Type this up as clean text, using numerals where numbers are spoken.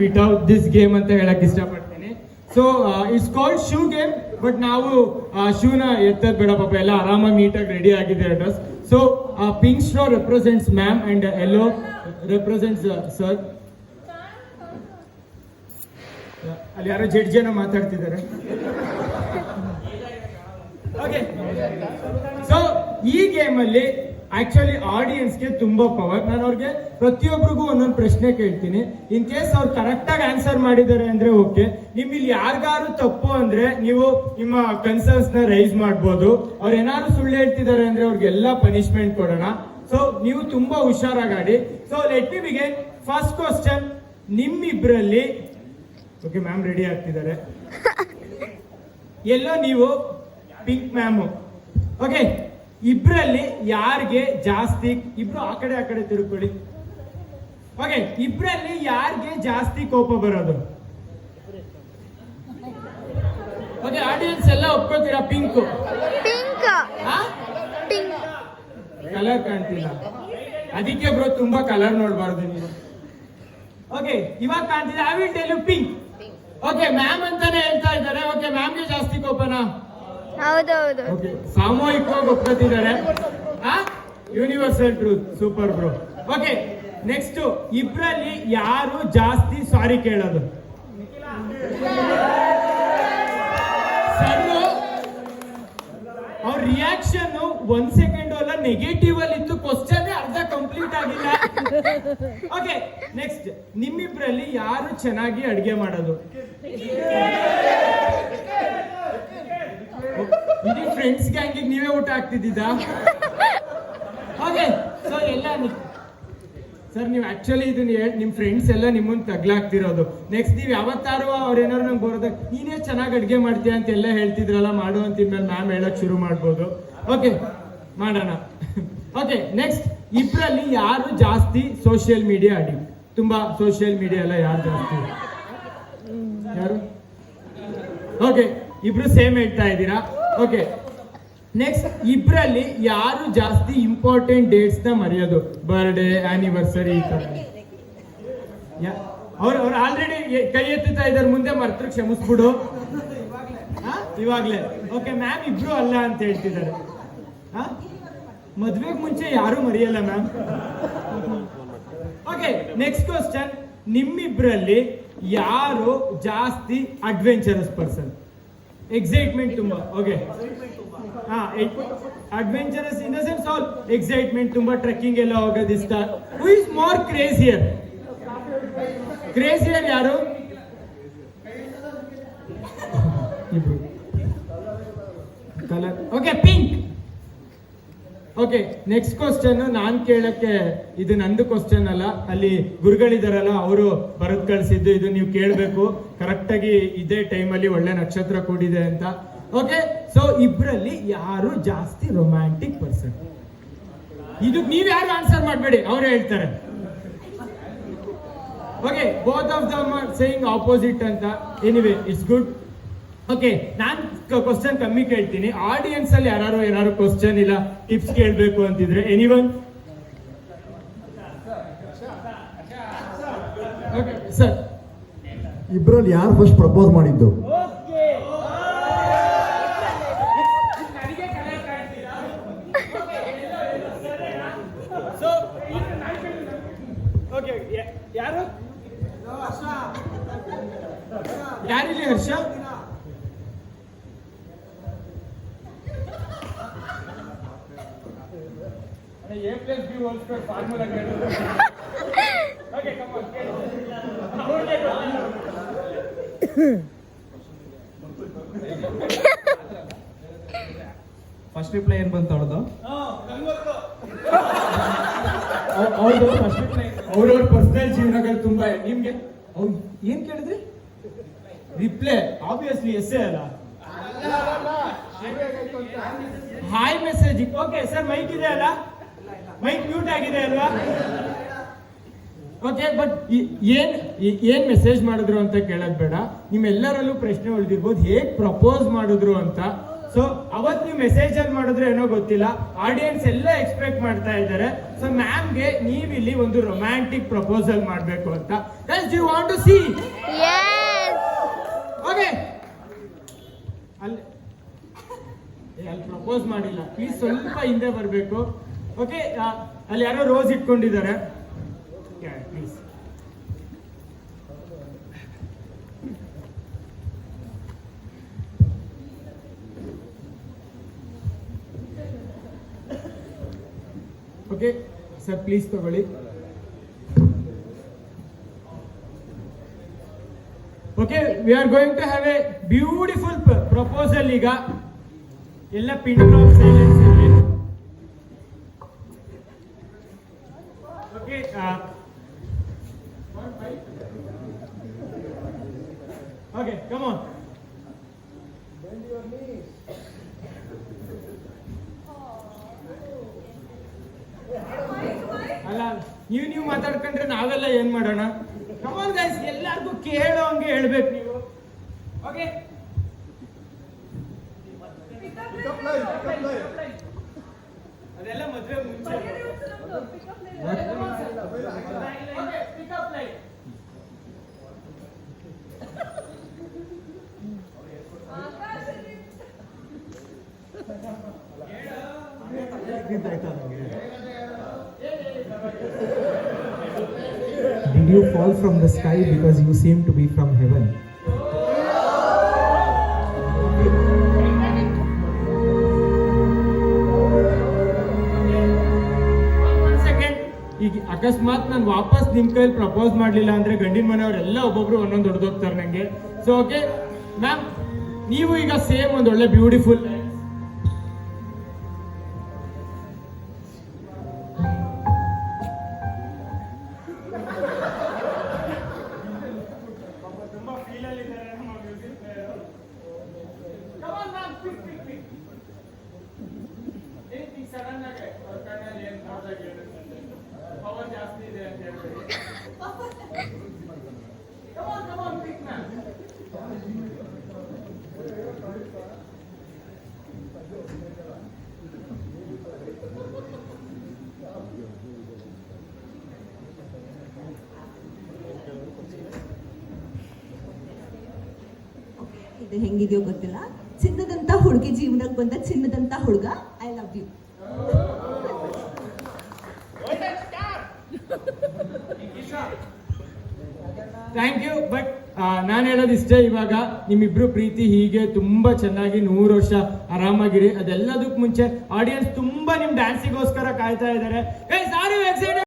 Without this game ಅಂತ ಹೇಳಕ್ ಇಷ್ಟಪಡ್ತೀನಿ. So it's called shoe game, but ನಾವು ಶೂನ ಎತ್ತದ್ ಬೇಡ ಪಾಪ, ಎಲ್ಲ ಆರಾಮಾಗಿ ನೀಟಾಗಿ ರೆಡಿ ಆಗಿದೆ dress. So pink straw represents ma'am and yellow represents sir. ಅಲ್ಲಿ ಯಾರೋ ಜಡ್ಜಿಯನ್ನು ಮಾತಾಡ್ತಿದ್ದಾರೆ. ಓಕೆ, ಸೊ ಈ ಗೇಮ್ ಅಲ್ಲಿ ಆಕ್ಚುಲಿ ಆಡಿಯನ್ಸ್ಗೆ ತುಂಬಾ ಪವರ್. ನಾನು ಅವ್ರಿಗೆ ಪ್ರತಿಯೊಬ್ಬರಿಗೂ ಒಂದೊಂದು ಪ್ರಶ್ನೆ ಕೇಳ್ತೀನಿ. ಇನ್ ಕೇಸ್ ಅವ್ರು ಕರೆಕ್ಟ್ ಆಗಿ ಆನ್ಸರ್ ಮಾಡಿದ್ದಾರೆ ಅಂದ್ರೆ ಓಕೆ. ನಿಮ್ ಇಲ್ಲಿ ಯಾರಿಗಾರು ತಪ್ಪು ಅಂದ್ರೆ ನೀವು ನಿಮ್ಮ ಕನ್ಸರ್ನ್ಸ್ ನ ರೈಸ್ ಮಾಡ್ಬೋದು. ಅವ್ರು ಏನಾದ್ರು ಸುಳ್ಳು ಹೇಳ್ತಿದ್ದಾರೆ ಅಂದ್ರೆ ಅವ್ರಿಗೆಲ್ಲ ಪನಿಷ್ಮೆಂಟ್ ಕೊಡೋಣ. ಸೊ ನೀವು ತುಂಬಾ ಹುಷಾರಾಗಿ ಆಡಿ. So let me begin. First question, ನಿಮ್ಮಿಬ್ರಲ್ಲಿ, ಓಕೆ ಮ್ಯಾಮ್ ರೆಡಿ ಆಗ್ತಿದ್ದಾರೆ, ಎಲ್ಲೋ ನೀವು ಪಿಂಕ್ ಮ್ಯಾಮು, ಓಕೆ, ಇಬ್ರಲ್ಲಿ ಯಾರಿಗೆ ಜಾಸ್ತಿ, ಇಬ್ರು ಆ ಕಡೆ ತಿರುಕೊಳ್ಳಿ. ಓಕೆ, ಇಬ್ರಲ್ಲಿ ಯಾರಿಗೆ ಜಾಸ್ತಿ ಕೋಪ ಬರೋದು? ಓಕೆ, ಆಡಿಯನ್ಸ್ ಎಲ್ಲ ಒಪ್ಕೋತೀರಾ? ಪಿಂಕ್ ಕಲರ್ ಕಾಣ್ತಿಲ್ಲ, ಅದಕ್ಕೆ ಬ್ರೋ ತುಂಬಾ ಕಲರ್ ನೋಡ್ಬಾರ್ದು ನೀವು. ಓಕೆ, ಇವಾಗ ಕಾಣ್ತಿದೆ. I will tell you pink. Okay, ma'am ಅಂತಾನೆ ಹೇಳ್ತಾ ಇದ್ದಾರೆ. ಓಕೆ, ಮ್ಯಾಮ್ಗೆ ಜಾಸ್ತಿ ಕೋಪನಾ? ಹೌದೌದು. ಓಕೆ, ಸಾಮೂಹಿಕವಾಗಿ ಒಪ್ಕೋತಿದ್ದಾರೆ. Universal truth. Super bro. Okay, next, ಇಬ್ರಲ್ಲಿ ಯಾರು ಜಾಸ್ತಿ ಸಾರಿ ಕೇಳೋದು? ಸರ್, ಅವ್ರ ರಿಯಾಕ್ಷನ್ 1 ಸೆಕೆಂಡ್ ಅಲ್ಲ, ನೆಗೆಟಿವ್ ಅಲ್ಲಿ ಇತ್ತು. ಕ್ವಶನ್ ಅರ್ಧ ಕಂಪ್ಲೀಟ್ ಆಗಿಲ್ಲ. ಓಕೆ, ನೆಕ್ಸ್ಟ್, ನಿಮ್ಮಿಬ್ರಲ್ಲಿ ಯಾರು ಚೆನ್ನಾಗಿ ಅಡಿಗೆ ಮಾಡೋದು? ಇಡೀ ಫ್ರೆಂಡ್ಸ್ ಗ್ಯಾಂಗಿಗೆ ನೀವೇ ಊಟ ಹಾಕ್ತಿದ್ದಿದ್ದಾ? ಓಕೆ, ಸೊ ಎಲ್ಲ ಸರ್, ನೀವು ಆಕ್ಚುಲಿ ಇದನ್ನ ನಿಮ್ ಫ್ರೆಂಡ್ಸ್ ಎಲ್ಲ ನಿಮ್ಮನ್ನ ತಗ್ಲಾಕ್ತಿರೋದು. ನೆಕ್ಸ್ಟ್ ನೀವು ಯಾವತ್ತಾರು ಅವ್ರೇನಾರು ನಂಗೆ ಬರೋದ, ನೀನೇ ಚೆನ್ನಾಗಿ ಅಡ್ಗೆ ಮಾಡ್ತೀಯ ಅಂತ ಎಲ್ಲ ಹೇಳ್ತಿದ್ರಲ್ಲ, ಮಾಡು ಅಂತ ಇನ್ಮೇಲೆ ಮ್ಯಾಮ್ ಹೇಳಕ್ ಶುರು ಮಾಡ್ಬೋದು. ಓಕೆ, ಮಾಡೋಣ. ಓಕೆ, ನೆಕ್ಸ್ಟ್, ಇಬ್ರಲ್ಲಿ ಯಾರು ಜಾಸ್ತಿ ಸೋಷಿಯಲ್ ಮೀಡಿಯಾ ಅಡಿಕ್ಟ್? ತುಂಬಾ ಸೋಷಿಯಲ್ ಮೀಡಿಯಾ ಎಲ್ಲ ಯಾರು ಜಾಸ್ತಿ? ಯಾರು? ಓಕೆ, ಇಬ್ರು ಸೇಮ್ ಹೇಳ್ತಾ ಇದ್ದೀರಾ. ಓಕೆ, ನೆಕ್ಸ್ಟ್, ಇಬ್ರಲ್ಲಿ ಯಾರು ಜಾಸ್ತಿ ಇಂಪಾರ್ಟೆಂಟ್ ಡೇಟ್ಸ್ ನ ಮರೆಯೋದು? ಬರ್ಡೇ, ಆನಿವರ್ಸರಿ, ಈ ತರ. ಅವ್ರು ಆಲ್ರೆಡಿ ಕೈ ಎತ್ತುತ್ತಾ ಇದ್ದಾರೆ, ಮುಂದೆ ಮರ್ತ್ರ ಕ್ಷಮಿಸ್ಬಿಡು. ಇವಾಗ್ಲೇ. ಓಕೆ, ಮ್ಯಾಮ್ ಇಬ್ರು ಅಲ್ಲ ಅಂತ ಹೇಳ್ತಿದ್ದಾರೆ. ಮದ್ವೆಗೆ ಮುಂಚೆ ಯಾರು ಮರೆಯಲ್ಲ ಮ್ಯಾಮ್. ಓಕೆ, ನೆಕ್ಸ್ಟ್ ಕ್ವಶನ್, ನಿಮ್ಮಿಬ್ರಲ್ಲಿ ಯಾರು ಜಾಸ್ತಿ ಅಡ್ವೆಂಚರಸ್ ಪರ್ಸನ್? ಎಕ್ಸೈಟ್ಮೆಂಟ್ ತುಂಬಾ. Okay, adventurous in the sense all excitement, ತುಂಬಾ ಟ್ರೆಕ್ಕಿಂಗ್ ಎಲ್ಲ ಹೋಗೋದು ಇಷ್ಟ. Who is more ಕ್ರೇಜಿಯರ್? ಕ್ರೇಜಿಯರ್ ಯಾರು? ಇಬ್ರು. Colour. Okay, pink. Okay, next question ನಾನ್ ಕೇಳಕ್ಕೆ, ಇದು ನಂದು ಕ್ವಶನ್ ಅಲ್ಲ, ಅಲ್ಲಿ ಗುರುಗಳಿದಾರಲ್ಲ ಅವರು ಬರೆದು ಕಳಿಸಿದ್ದು. ಇದು ನೀವು ಕೇಳಬೇಕು ಕರೆಕ್ಟ್ ಆಗಿ, ಇದೇ ಟೈಮಲ್ಲಿ ಒಳ್ಳೆ ನಕ್ಷತ್ರ ಕೂಡಿದೆ ಅಂತ. ಓಕೆ, ಸೊ ಇಬ್ರಲ್ಲಿ ಯಾರು ಜಾಸ್ತಿ ರೊಮ್ಯಾಂಟಿಕ್ ಪರ್ಸನ್? ಇದು ನೀವ್ ಯಾರು ಆನ್ಸರ್ ಮಾಡಬೇಡಿ, ಅವ್ರು ಹೇಳ್ತಾರೆ. Okay, both of them are saying opposite ಅಂತ. Anyway, it's good. ಓಕೆ, ನಾನ್ ಕ್ವಶನ್ ಕಮ್ಮಿ ಕೇಳ್ತೀನಿ. ಆಡಿಯನ್ಸ್ ಅಲ್ಲಿ ಯಾರು ಏನಾದ್ರು ಕ್ವಶನ್ ಇಲ್ಲ ಟಿಪ್ಸ್ ಕೇಳಬೇಕು ಅಂತಿದ್ರೆ, ಎನಿವನ್? ಓಕೆ ಸರ್, ಇಬ್ರಲ್ಲಿ ಯಾರು ಫಸ್ಟ್ ಪ್ರಪೋಸ್ ಮಾಡಿದ್ದು? ಯಾರು? ಯಾರಿಲ್ಲಿ Harsha? A plus B whole square formula ಕೇಳಿದ್ರು. ಓಕೆ, ಕಮ್ ಆನ್ ಕೇಳಿ. ಫಸ್ಟ್ ರಿಪ್ಲೈ ಏನ್ ಬಂತು ಅವ್ರದ್ದು? ಅವ್ರದ್ದು ಫಸ್ಟ್ ರಿಪ್ಲೈ ಅವ್ರವ್ರ ಪರ್ಸನಲ್ ಜೀವನಗಳು ತುಂಬಾ. ನಿಮ್ಗೆ ಅವ್ರು ಏನ್ ಕೇಳಿದ್ರಿ? ರಿಪ್ಲೈ ಆಬ್ವಿಯಸ್ಲಿ ಎಸ್ಸೇ ಅಲ್ಲ, hi message. Okay sir, mic ಇದೆ ಅಲ್ಲ? ಮೈಕ್ ಮ್ಯೂಟ್ ಆಗಿದೆ ಅಲ್ವಾ? ಓಕೆ, ಬಟ್ ಏನ್ ಮೆಸೇಜ್ ಮಾಡಿದ್ರು ಅಂತ ಕೇಳೋದ್ ಬೇಡ. ನಿಮ್ಮೆಲ್ಲರಲ್ಲೂ ಪ್ರಶ್ನೆ ಉಳಿದಿರ್ಬೋದು, ಹೇಗ್ ಪ್ರಪೋಸ್ ಮಾಡಿದ್ರು ಅಂತ. ಸೊ ಅವತ್ ನೀವು ಮೆಸೇಜ್ ಅಲ್ಲಿ ಮಾಡಿದ್ರೆ ಏನೋ ಗೊತ್ತಿಲ್ಲ, ಆಡಿಯನ್ಸ್ ಎಲ್ಲ ಎಕ್ಸ್ಪೆಕ್ಟ್ ಮಾಡ್ತಾ ಇದ್ದಾರೆ. ಸೊ ಮ್ಯಾಮ್ಗೆ ನೀವಿಲ್ಲಿ ಒಂದು ರೊಮ್ಯಾಂಟಿಕ್ ಪ್ರಪೋಸಲ್ ಮಾಡಬೇಕು ಅಂತ. Guys, do you want to see? Okay, ಅಲ್ಲಿ ಪ್ರಪೋಸ್ ಮಾಡಿಲ್ಲ, ಪ್ಲೀಸ್ ಸ್ವಲ್ಪ ಹಿಂದೆ ಬರಬೇಕು. ಓಕೆ, ಅಲ್ಲಿ ಯಾರೋ ರೋಸ್ ಇಟ್ಕೊಂಡಿದ್ದಾರೆ, ಪ್ಲೀಸ್. ಓಕೆ ಸರ್, ಪ್ಲೀಸ್ ತಗೊಳ್ಳಿ. Okay, we are going to have a beautiful proposal. ಈಗ ಎಲ್ಲ ಪಿನ್ ಡ್ರಾಪ್ ಸೈಲೆನ್ಸ್ ಇರಲಿ. Okay, okay, come on. ಅಲ್ಲ, ನೀವು ಮಾತಾಡ್ಕೊಂಡ್ರೆ ನಾವೆಲ್ಲ ಏನ್ ಮಾಡೋಣ? ಕಮ್ ಆನ್ ಗೈಸ್, ಎಲ್ಲಾರ್ಗೂ ಕೇಳೋ ಹಂಗೆ ಹೇಳ್ಬೇಕು ನೀವು. ಓಕೆ, ಅದೆಲ್ಲ ಮದುವೆ ಮುಂಚೆ. Did you fall from the sky because you seem to be from heaven? ಈಗ ಅಕಸ್ಮಾತ್ ನಾನು ವಾಪಸ್ ನಿಮ್ ಕೈಲಿ ಪ್ರಪೋಸ್ ಮಾಡ್ಲಿಲ್ಲ ಅಂದ್ರೆ ಗಂಡಿನ ಮನೆಯವರೆಲ್ಲ ಒಬ್ಬೊಬ್ರು ಒಂದೊಂದು ಹೊಡೆದೋಗ್ತಾರೆ ನಂಗೆ. ಸೊ ಓಕೆ ಮ್ಯಾಮ್, ನೀವು ಈಗ ಸೇಮ್ ಒಂದು ಒಳ್ಳೆ ಬ್ಯೂಟಿಫುಲ್ ಪವರ್ ಜಾಸ್ತಿ ಇದೆ ಅಂತ ಹೇಳ್ಬೇಡಿ. ಇದು ಹೆಂಗಿದೆಯೋ ಗೊತ್ತಿಲ್ಲ. ಚಿನ್ನದಂತ ಹುಡುಗಿ ಜೀವನಕ್ಕೆ ಬಂದ ಚಿನ್ನದಂತ ಹುಡುಗ, I love you. Thank you. But ನಾನು ಹೇಳೋದು ಇಷ್ಟೇ, ಇವಾಗ ನಿಮ್ಮಿಬ್ರು ಪ್ರೀತಿ ಹೀಗೆ ತುಂಬಾ ಚೆನ್ನಾಗಿ 100 ವರ್ಷ ಆರಾಮಾಗಿರಿ. ಅದೆಲ್ಲದಕ್ಕೂ ಮುಂಚೆ ಆಡಿಯನ್ಸ್ ತುಂಬಾ ನಿಮ್ ಡ್ಯಾನ್ಸಿಗೋಸ್ಕರ ಕಾಯ್ತಾ ಇದ್ದಾರೆ.